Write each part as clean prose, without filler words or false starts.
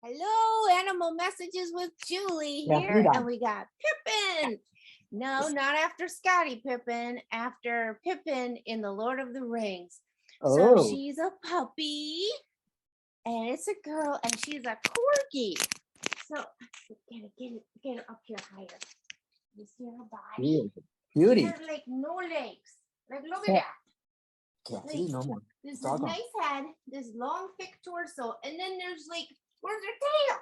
Hello, Animal Messages with Julie here, and we got Pippin. No, not after Scotty Pippin, after Pippin in the Lord of the Rings. So she's a puppy, and it's a girl, and she's a corgi. So get it up here higher. You see her body? Beauty. She has like no legs. Like look at that. Can't see no more. This is nice head, this long thick torso, and then there's like, where's her tail?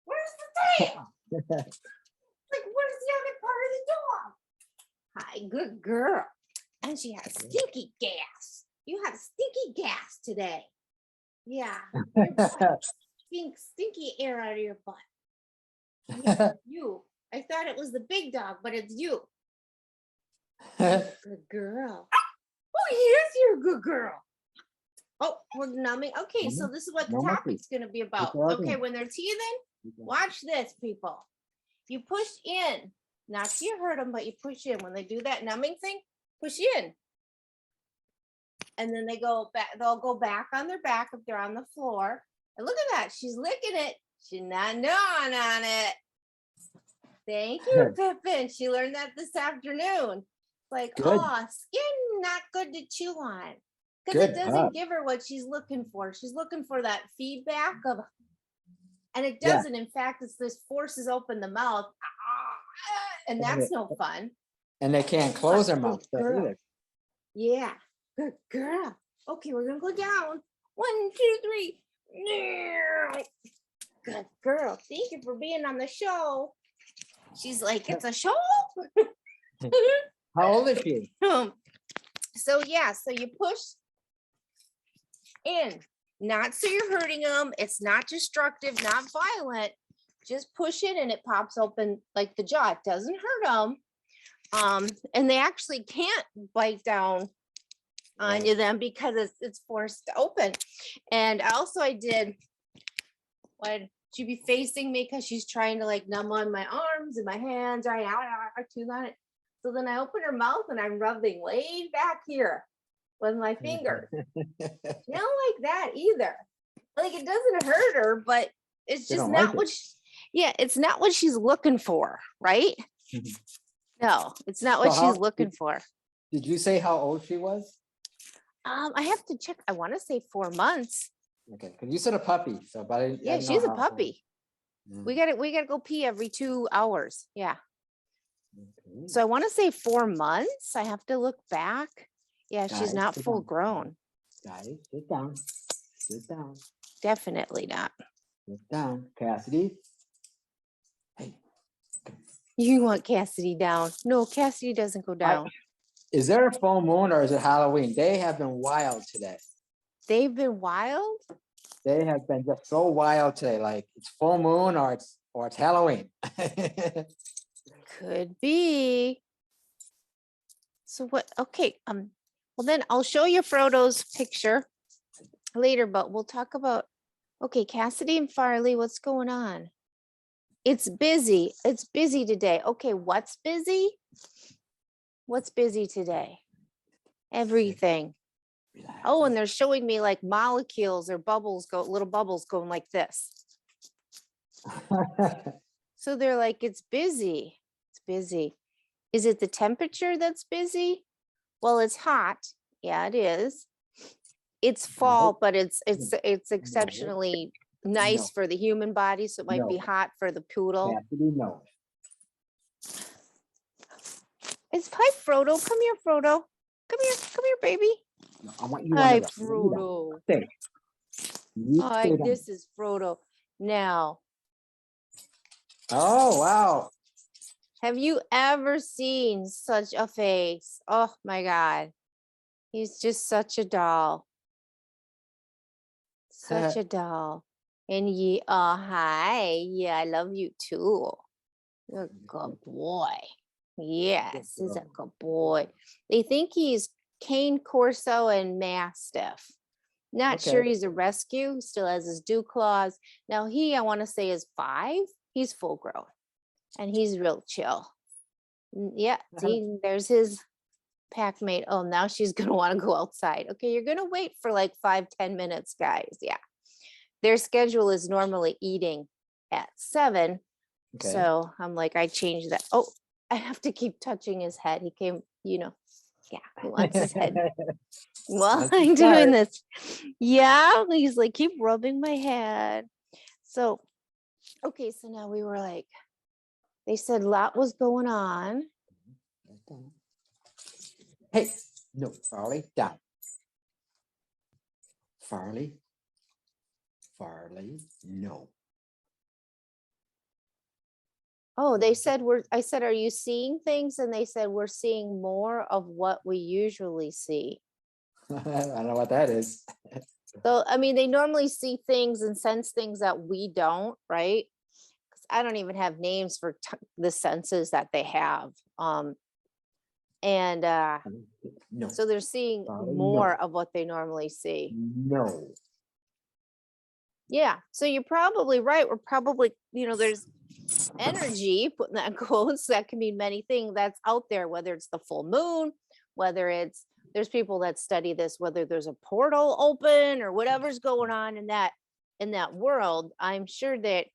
Where's the tail? Like, where's the other part of the dog? Hi, good girl. And she has stinky gas. You have stinky gas today. Yeah. Stinky air out of your butt. Yeah, you. I thought it was the big dog, but it's you. Good girl. Oh, yes, you're a good girl. Oh, we're numbing. Okay, so this is what the topic's going to be about. Okay, when they're teething, watch this, people. You push in. Not so you hurt them, but you push in. When they do that numbing thing, push in. And then they go back. They'll go back on their back if they're on the floor. And look at that. She's licking it. She's not gnawing on it. Thank you, Pippin. She learned that this afternoon. Like, oh, skin not good to chew on. Because it doesn't give her what she's looking for. She's looking for that feedback of, and it doesn't. In fact, it's this forces open the mouth, and that's no fun. And they can't close their mouth either. Yeah, good girl. Okay, we're gonna go down. 1, 2, 3. Good girl. Thank you for being on the show. She's like, it's a show. How old is she? So yeah, so you push in, not so you're hurting them. It's not destructive, not violent. Just push it and it pops open like the jaw. It doesn't hurt them. And they actually can't bite down onto them because it's forced open. And also I did, what she'd be facing me because she's trying to like numb on my arms and my hands. Right now, on it. So then I open her mouth and I'm rubbing laid back here with my fingers. She don't like that either. Like it doesn't hurt her, but it's just not what it's not what she's looking for, right? No, it's not what she's looking for. Did you say how old she was? I have to check. I want to say 4 months. Okay, because you said a puppy. So but she's a puppy. We gotta go pee every 2 hours. Yeah. Okay. So I want to say 4 months. I have to look back. Yeah, she's not full grown. Guys, sit down. Sit down. Definitely not. Sit down. Cassidy. Hey. You want Cassidy down. No, Cassidy doesn't go down. Is there a full moon or is it Halloween? They have been wild today. They've been wild? They have been just so wild today. Like it's full moon or it's Halloween. Could be. So what? Okay. Well then I'll show you Frodo's picture later, but we'll talk about, okay, Cassidy and Farley, what's going on? It's busy. It's busy today. Okay, what's busy? What's busy today? Everything. Oh, and they're showing me like molecules or bubbles little bubbles going like this. So they're like, it's busy. It's busy. Is it the temperature that's busy? Well, it's hot. Yeah, it is. It's fall, but it's exceptionally nice for the human body. So it might be hot for the poodle. No. It's hi, Frodo. Come here, Frodo. Come here, baby. No, I want you. Hi, Frodo. Hi, this is Frodo. Now. Oh, wow. Have you ever seen such a face? Oh my God. He's just such a doll. Such a doll. And hi. Yeah, I love you too. You're a good boy. Yes, he's a good boy. They think he's Cane Corso and Mastiff. Not sure he's a rescue. He still has his dew claws. Now I want to say is 5. He's full grown. And he's real chill. Yeah, see, there's his pack mate. Oh, now she's going to want to go outside. Okay, you're going to wait for like 5-10 minutes, guys. Yeah. their schedule is normally eating at 7. Okay. So I'm like, I changed that. Oh, I have to keep touching his head. He came, yeah, he wants his head while Once you I'm doing start. this. Yeah, he's like, keep rubbing my head. So, okay, so now we were like, they said a lot was going on. Hey, no, Farley, down. Farley. Farley, no. Oh, they said I said, are you seeing things? And they said, we're seeing more of what we usually see. I don't know what that is. So, I mean, they normally see things and sense things that we don't, right? 'Cause I don't even have names for the senses that they have. And No. so they're seeing Farley, more no. of what they normally see. No. Yeah. So you're probably right. We're probably, there's energy, putting that in quotes, that can mean many things that's out there, whether it's the full moon, whether there's people that study this, whether there's a portal open or whatever's going on in that world. I'm sure that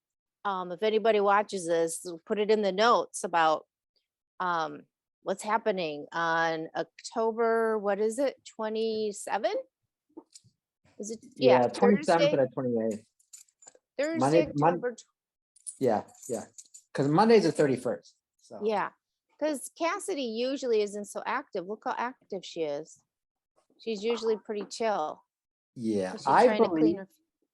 if anybody watches this, put it in the notes about what's happening on October, what is it, 27? Is it, Yeah, 27th Thursday? to the 28th. Thursday, October. Yeah. Because Monday's the 31st. So Yeah, because Cassidy usually isn't so active. Look how active she is. She's usually pretty chill. yeah, 'Cause she's trying to clean her.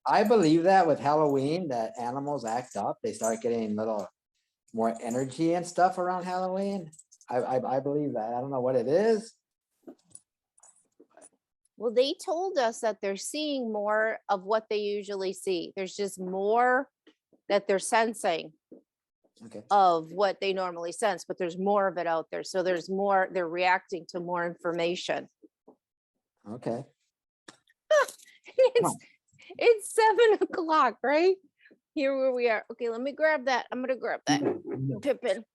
I believe that with Halloween, that animals act up. They start getting little more energy and stuff around Halloween. I believe that. I don't know what it is. Well, they told us that they're seeing more of what they usually see. There's just more that they're sensing Okay. of what they normally sense, but there's more of it out there. So there's more, they're reacting to more information. Okay. It's 7 o'clock, right? Here where we are. Okay, let me grab that. I'm gonna grab that. No. Pippin.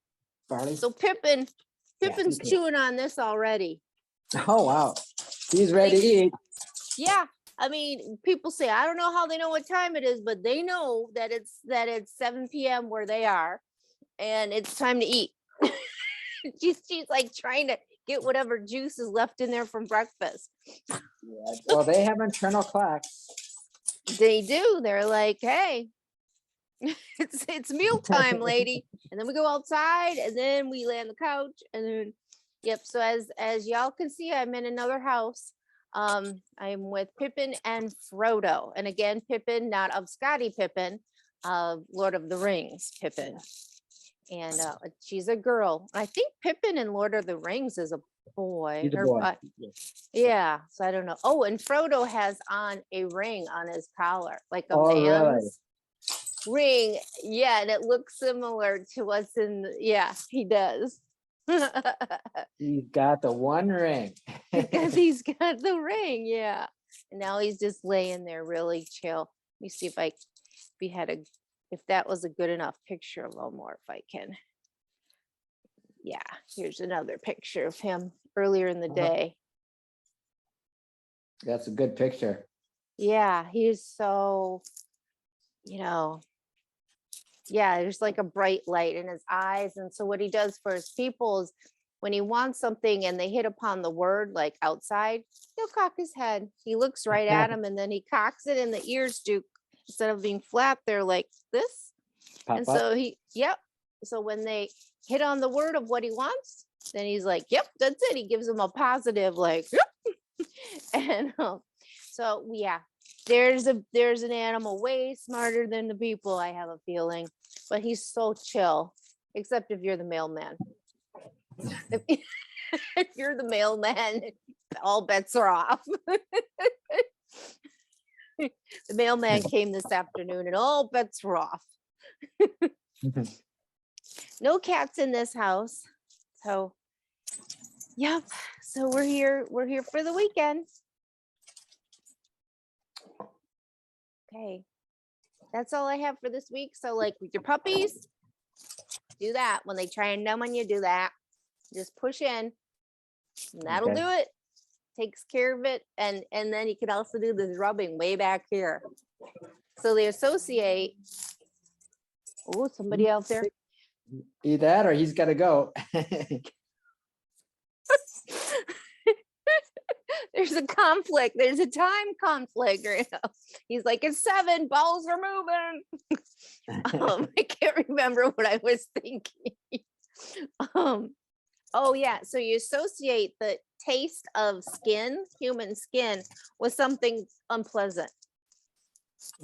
Farley. So Pippin's you can. chewing on this already. Oh wow. He's ready to eat. Yeah. I mean, people say, I don't know how they know what time it is, but they know that it's 7 p.m. where they are, and it's time to eat. she's like trying to get whatever juice is left in there from breakfast. Yeah. Well, they have internal clocks. They do. They're like, hey, it's mealtime, lady. And then we go outside, and then we lay on the couch, and then yep. So as y'all can see, I'm in another house. I'm with Pippin and Frodo, and again, Pippin, not of Scottie Pippin, of Lord of the Rings, Pippin, and she's a girl. I think Pippin in Lord of the Rings is a boy. He's a boy. Yeah, so I don't know. Oh, and Frodo has on a ring on his collar, like a Oh, really? man's ring. Yeah, and it looks similar to what's in. Yeah, he does. He's got the one ring. Because he's got the ring, yeah. And now he's just laying there really chill. Let me see if that was a good enough picture, a little more if I can. Yeah, here's another picture of him earlier in the day. That's a good picture. Yeah, he's so, yeah, there's like a bright light in his eyes. And so what he does for his people is when he wants something and they hit upon the word like outside, he'll cock his head. He looks right at him, and then he cocks it, and the ears do, instead of being flat, they're like this. Pop And up. so so when they hit on the word of what he wants, then he's like, yep, that's it. He gives them a positive, like, yep. And so yeah, there's an animal way smarter than the people, I have a feeling, but he's so chill, except if you're the mailman. If you're the mailman, all bets are off. The mailman came this afternoon and all bets were off. No cats in this house. So, yep. So we're here for the weekend. Okay. That's all I have for this week. So like with your puppies, do that. When they try and numb on you, do that. Just push in. And that'll Okay. do it. Takes care of it. And then you can also do this rubbing way back here. So they associate. Oh, somebody out there. Either that or he's got to go. There's a conflict. There's a time conflict right now. He's like, it's 7, balls are moving. I can't remember what I was thinking. Oh yeah, so you associate the taste of skin, human skin, with something unpleasant.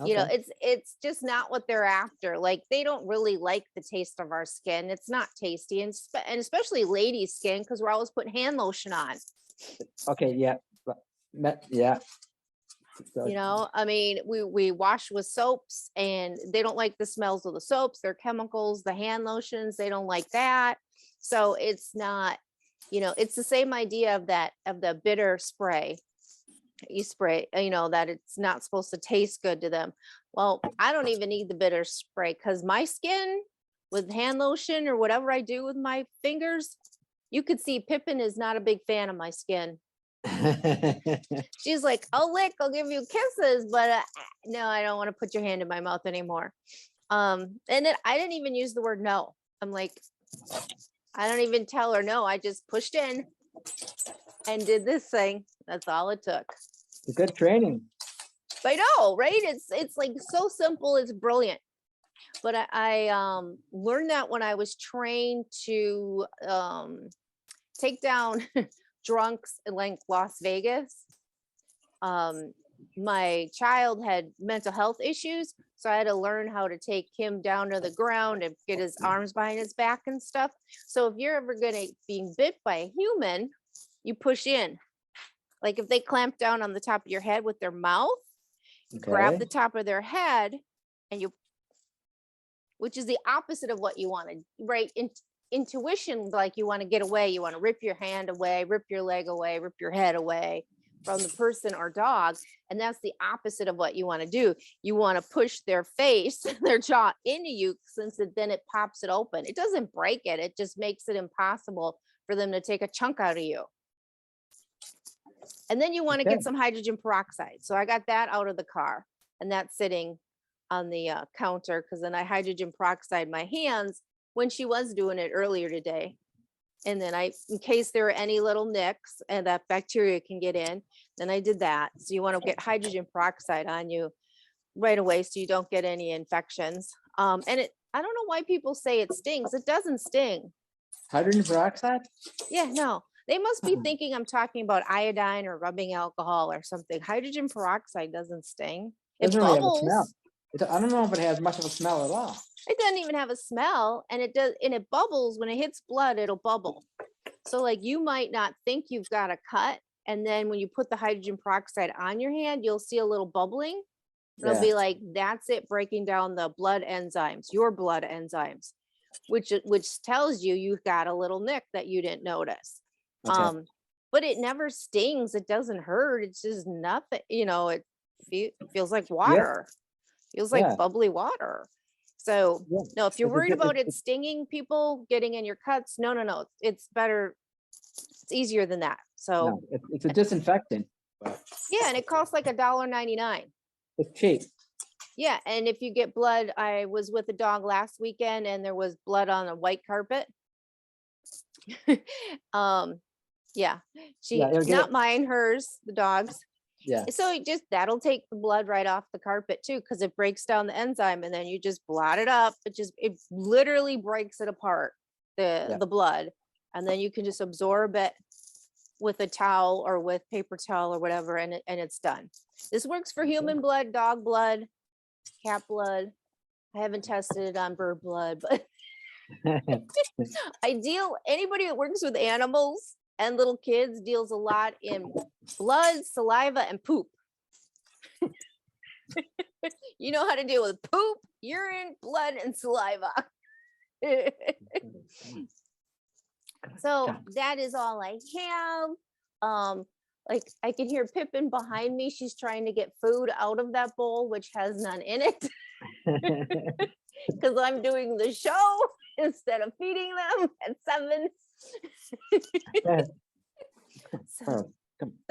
You know, Okay. it's just not what they're after. Like they don't really like the taste of our skin. It's not tasty, and especially ladies' skin, because we're always putting hand lotion on. Okay. Yeah. Yeah. So, You know, I mean, we wash with soaps, and they don't like the smells of the soaps. They're chemicals. The hand lotions, they don't like that. So it's not, you know, it's the same idea of that, of the bitter spray. You spray, you know, that it's not supposed to taste good to them. Well, I don't even need the bitter spray, because my skin with hand lotion or whatever I do with my fingers, you could see Pippin is not a big fan of my skin. She's like, I'll lick, I'll give you kisses, but no, I don't want to put your hand in my mouth anymore. And then I didn't even use the word no. I'm like, I don't even tell her no. I just pushed in and did this thing. That's all it took. Good training. I know, right? It's like so simple, it's brilliant. But I learned that when I was trained to take down drunks in like Las Vegas. My child had mental health issues, so I had to learn how to take him down to the ground and get his arms behind his back and stuff. So if you're ever gonna be bit by a human, you push in. Like if they clamp down on the top of your head with their mouth, grab the top of their head, and you, which is the opposite of what you wanted, right? Intuition, like you want to get away, you want to rip your hand away, rip your leg away, rip your head away from the person or dog. And that's the opposite of what you want to do. You want to push their face, their jaw into you, since then it pops it open. It doesn't break it. It just makes it impossible for them to take a chunk out of you. And then you want to get some hydrogen peroxide. So I got that out of the car, and that's sitting on the counter, because then I hydrogen peroxide my hands when she was doing it earlier today. And then in case there are any little nicks and that bacteria can get in, then I did that. So you want to get hydrogen peroxide on you right away so you don't get any infections. And I don't know why people say it stings. It doesn't sting. Hydrogen peroxide? Yeah, no. They must be thinking I'm talking about iodine or rubbing alcohol or something. Hydrogen peroxide doesn't sting. It Doesn't really have a bubbles. smell. I don't know if it has much of a smell at all. It doesn't even have a smell, and it does, and it bubbles when it hits blood. It'll bubble. So like you might not think you've got a cut, and then when you put the hydrogen peroxide on your hand, you'll see a little bubbling. It'll be like, that's it, breaking down the blood enzymes, your blood enzymes, which tells you you've got a little nick that you didn't notice. Okay. But it never stings. It doesn't hurt. It's just nothing. You know, it feels like water. Feels like bubbly water. So no, if you're worried about it stinging people, getting in your cuts, no. It's better. It's easier than that. So it's a disinfectant. Yeah, and it costs like $1.99. It's cheap. Yeah, and if you get blood, I was with a dog last weekend, and there was blood on a white carpet. Yeah, not mine, hers, the dog's. Yeah. So that'll take the blood right off the carpet too, because it breaks down the enzyme, and then you just blot it up. It literally breaks it apart, the blood, and then you can just absorb it with a towel or with paper towel or whatever, and it's done. This works for human blood, dog blood, cat blood. I haven't tested it on bird blood, but anybody that works with animals and little kids deals a lot in blood, saliva, and poop. You know how to deal with poop, urine, blood, and saliva. So that is all I have. Like I can hear Pippin behind me. She's trying to get food out of that bowl, which has none in it. Because I'm doing the show instead of feeding them at 7.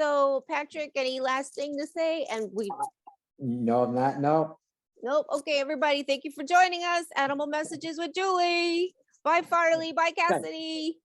So Patrick, any last thing to say? And no. Nope. Okay, everybody. Thank you for joining us. Animal Messages with Julie. Bye, Farley. Bye, Cassidy.